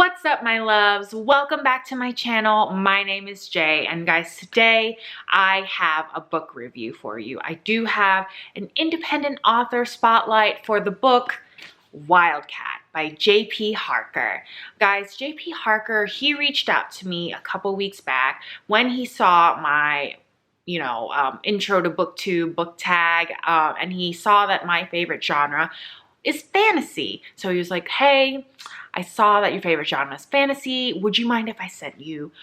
What's up, my loves? Welcome back to my channel. My name is Jay, and guys, today I have a book review for you. I do have an independent author spotlight for the book WILDCAT by J.P. Harker. Guys, J.P. Harker, he reached out to me a couple weeks back when he saw my intro to booktube book tag, and he saw that my favorite genre is fantasy. So he was like, hey, I saw that your favorite genre is fantasy. Would you mind if I sent you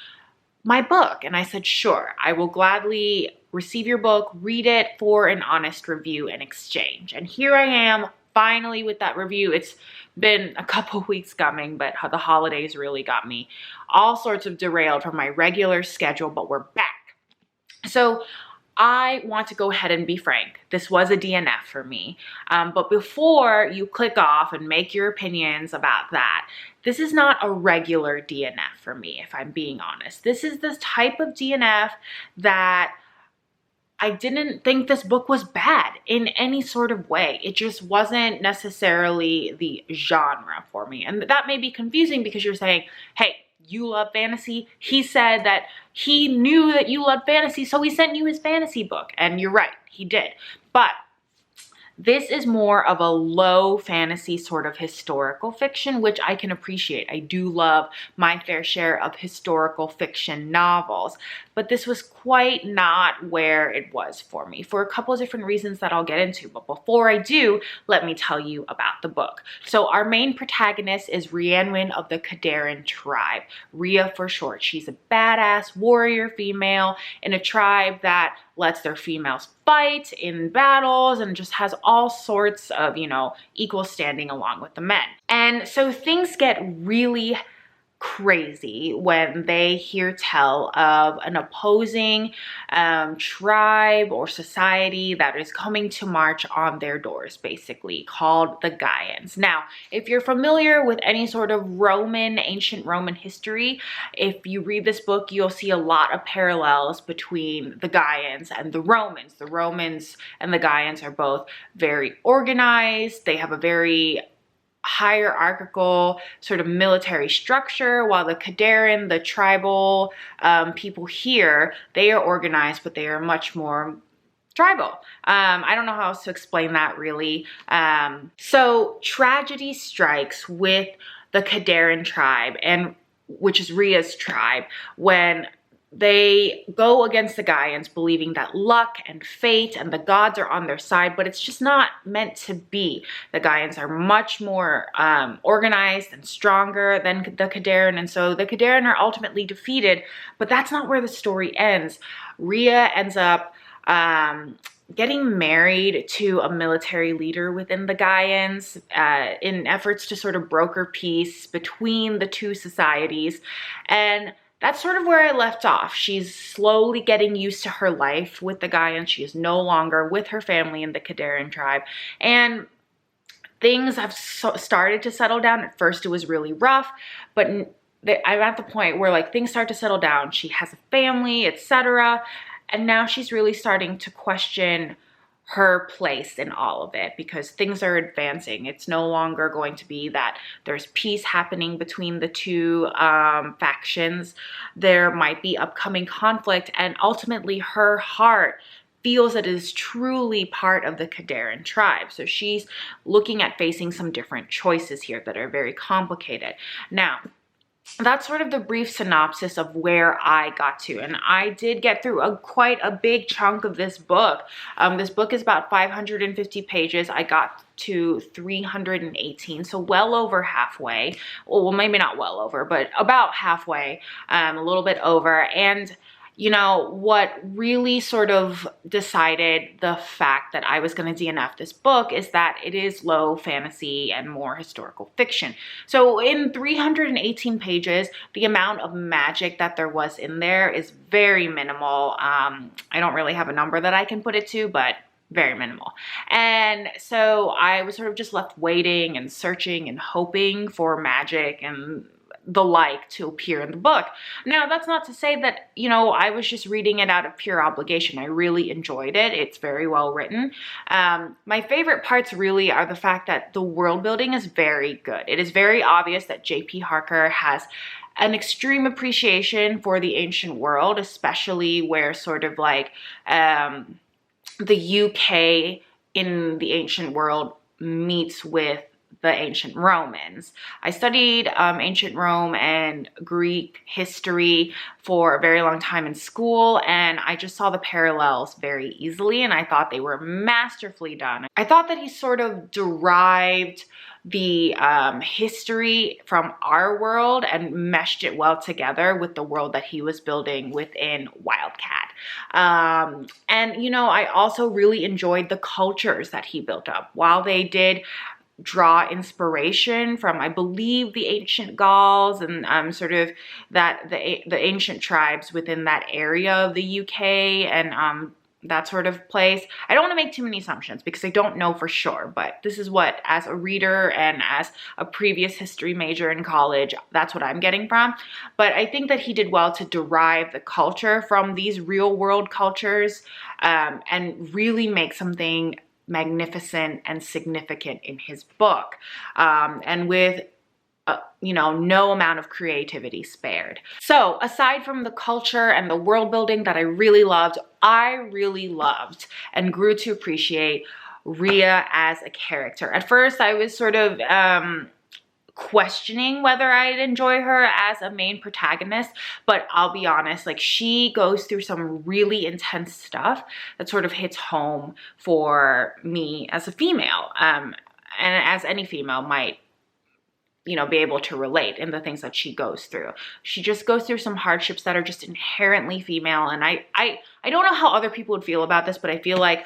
my book? And I said, sure, I will gladly receive your book, read it for an honest review and exchange. And here I am finally with that review. It's been a couple weeks coming, but the holidays really got me all sorts of derailed from my regular schedule, but we're back. So I want to go ahead and be frank. This was a DNF for me. But before you click off and make your opinions about that, this is not a regular DNF for me, if I'm being honest. This is the type of DNF that I didn't think this book was bad in any sort of way. It just wasn't necessarily the genre for me. And that may be confusing because you're saying, hey, you love fantasy. He said that he knew that you loved fantasy, so he sent you his fantasy book. And you're right, he did. But this is more of a low fantasy sort of historical fiction, which I can appreciate. I do love my fair share of historical fiction novels, but this was quite not where it was for me for a couple of different reasons that I'll get into. But before I do, let me tell you about the book. So our main protagonist is Rhiannon of the Kadarin tribe, Rhea for short. She's a badass warrior female in a tribe that lets their females fight in battles and just has all sorts of, equal standing along with the men. And so things get really crazy when they hear tell of an opposing tribe or society that is coming to march on their doors, basically, called the Gaians. Now, if you're familiar with any sort of ancient Roman history, if you read this book, you'll see a lot of parallels between the Gaians and the Romans. The Romans and the Gaians are both very organized. They have a very hierarchical sort of military structure, while the Kadarin, the tribal people here, they are organized, but they are much more tribal. I don't know how else to explain that really. So tragedy strikes with the Kadarin tribe, and which is Rhea's tribe, when they go against the Gaians, believing that luck and fate and the gods are on their side, but it's just not meant to be. The Gaians are much more organized and stronger than the Kadarin, and so the Kadarin are ultimately defeated, but that's not where the story ends. Rhea ends up getting married to a military leader within the Gaians in efforts to sort of broker peace between the two societies, and that's sort of where I left off. She's slowly getting used to her life with the Gaians. She is no longer with her family in the Kadarin tribe. And things have started to settle down. At first, it was really rough, but I'm at the point where things start to settle down. She has a family, etc. And now she's really starting to question her place in all of it because things are advancing. It's no longer going to be that there's peace happening between the two factions. There might be upcoming conflict, and ultimately her heart feels that it is truly part of the Kadarin tribe. So she's looking at facing some different choices here that are very complicated. Now, that's sort of the brief synopsis of where I got to. And I did get through quite a big chunk of this book. This book is about 550 pages. I got to 318, so well over halfway. Well, maybe not well over, but about halfway, a little bit over. And what really sort of decided the fact that I was going to DNF this book is that it is low fantasy and more historical fiction. So in 318 pages, the amount of magic that there was in there is very minimal. I don't really have a number that I can put it to, but very minimal. And so I was sort of just left waiting and searching and hoping for magic and the like to appear in the book. Now, that's not to say that, you know, I was just reading it out of pure obligation. I really enjoyed it. It's very well written. My favorite parts really are the fact that the world building is very good. It is very obvious that J.P. Harker has an extreme appreciation for the ancient world, especially where sort of like the UK in the ancient world meets with the ancient Romans. I studied ancient Rome and Greek history for a very long time in school, and I just saw the parallels very easily, and I thought they were masterfully done. I thought that he sort of derived the history from our world and meshed it well together with the world that he was building within WILDCAT. And, you know, I also really enjoyed the cultures that he built up. While they did draw inspiration from, I believe, the ancient Gauls and sort of that the ancient tribes within that area of the UK and that sort of place. I don't want to make too many assumptions because I don't know for sure, but this is what, as a reader and as a previous history major in college, that's what I'm getting from. But I think that he did well to derive the culture from these real world cultures and really make something magnificent and significant in his book, and with you know, no amount of creativity spared. So aside from the culture and the world building that I really loved and grew to appreciate Rhea as a character. At first I was sort of questioning whether I'd enjoy her as a main protagonist, but I'll be honest, like, she goes through some really intense stuff that sort of hits home for me as a female, and as any female might, you know, be able to relate in the things that she goes through. She just goes through some hardships that are just inherently female, and I don't know how other people would feel about this, but I feel like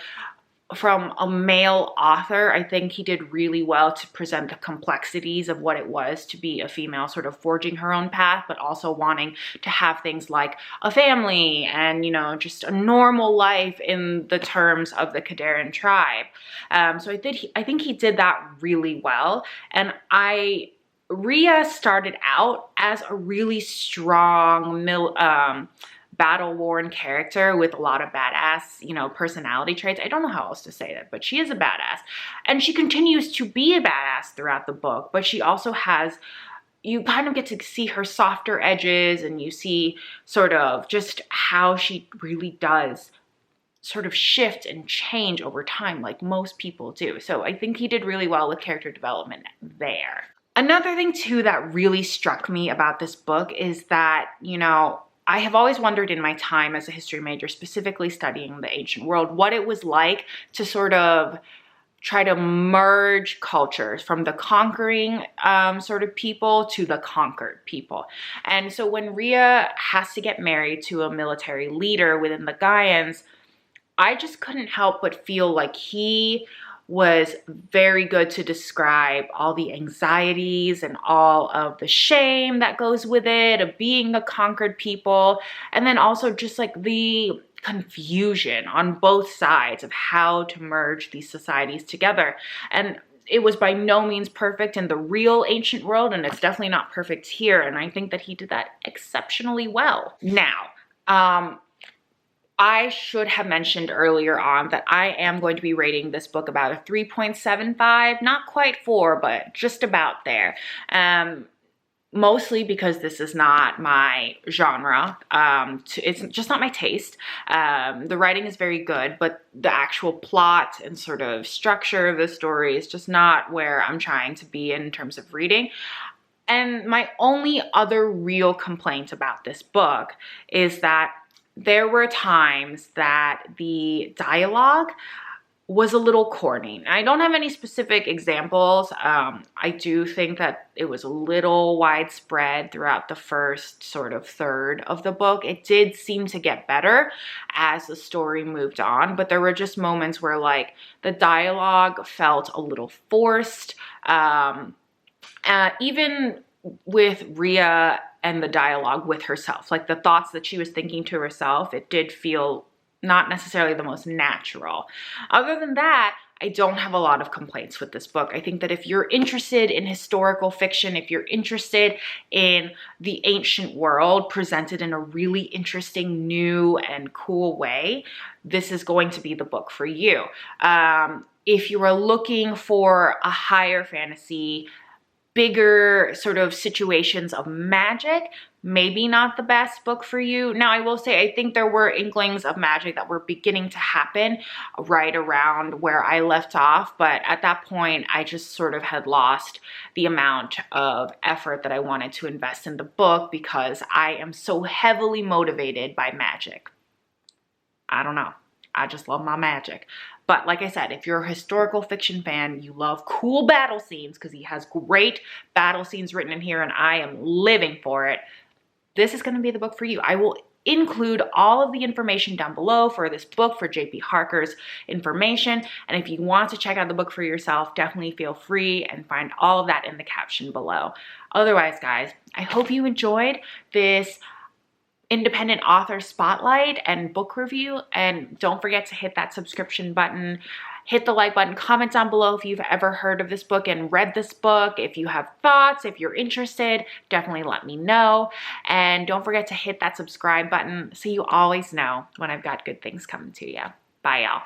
from a male author, I think he did really well to present the complexities of what it was to be a female sort of forging her own path, but also wanting to have things like a family and, you know, just a normal life in the terms of the Kadaran tribe. So I think he did that really well. And Rhea started out as a really strong battle-worn character with a lot of badass, you know, personality traits. I don't know how else to say that, but she is a badass. And she continues to be a badass throughout the book, but she also has, you kind of get to see her softer edges, and you see sort of just how she really does sort of shift and change over time like most people do. So I think he did really well with character development there. Another thing too that really struck me about this book is that, you know, I have always wondered in my time as a history major, specifically studying the ancient world, what it was like to sort of try to merge cultures from the conquering sort of people to the conquered people. And so when Rhea has to get married to a military leader within the Gaians, I just couldn't help but feel like he was very good to describe all the anxieties and all of the shame that goes with it, of being the conquered people, and then also just like the confusion on both sides of how to merge these societies together. And it was by no means perfect in the real ancient world, and it's definitely not perfect here, and I think that he did that exceptionally well. Now, I should have mentioned earlier on that I am going to be rating this book about a 3.75, not quite 4, but just about there. Mostly because this is not my genre. It's just not my taste. The writing is very good, but the actual plot and sort of structure of the story is just not where I'm trying to be in terms of reading. And my only other real complaint about this book is that there were times that the dialogue was a little corny. I don't have any specific examples. I do think that it was a little widespread throughout the first sort of third of the book. It did seem to get better as the story moved on, but there were just moments where like the dialogue felt a little forced. Even with Rhea and the dialogue with herself, like the thoughts that she was thinking to herself, it did feel not necessarily the most natural. Other than that, I don't have a lot of complaints with this book. I think that if you're interested in historical fiction, if you're interested in the ancient world presented in a really interesting, new, and cool way, this is going to be the book for you. If you are looking for a higher fantasy, bigger sort of situations of magic, maybe not the best book for you. Now, I will say, I think there were inklings of magic that were beginning to happen right around where I left off, but at that point, I just sort of had lost the amount of effort that I wanted to invest in the book because I am so heavily motivated by magic. I don't know. I just love my magic. But like I said, if you're a historical fiction fan, you love cool battle scenes, because he has great battle scenes written in here and I am living for it, this is going to be the book for you. I will include all of the information down below for this book, for J.P. Harker's information. And if you want to check out the book for yourself, definitely feel free and find all of that in the caption below. Otherwise, guys, I hope you enjoyed this independent author spotlight and book review, and don't forget to hit that subscription button, hit the like button, comment down below if you've ever heard of this book and read this book. If you have thoughts, if you're interested, definitely let me know. And don't forget to hit that subscribe button so you always know when I've got good things coming to you. Bye, y'all.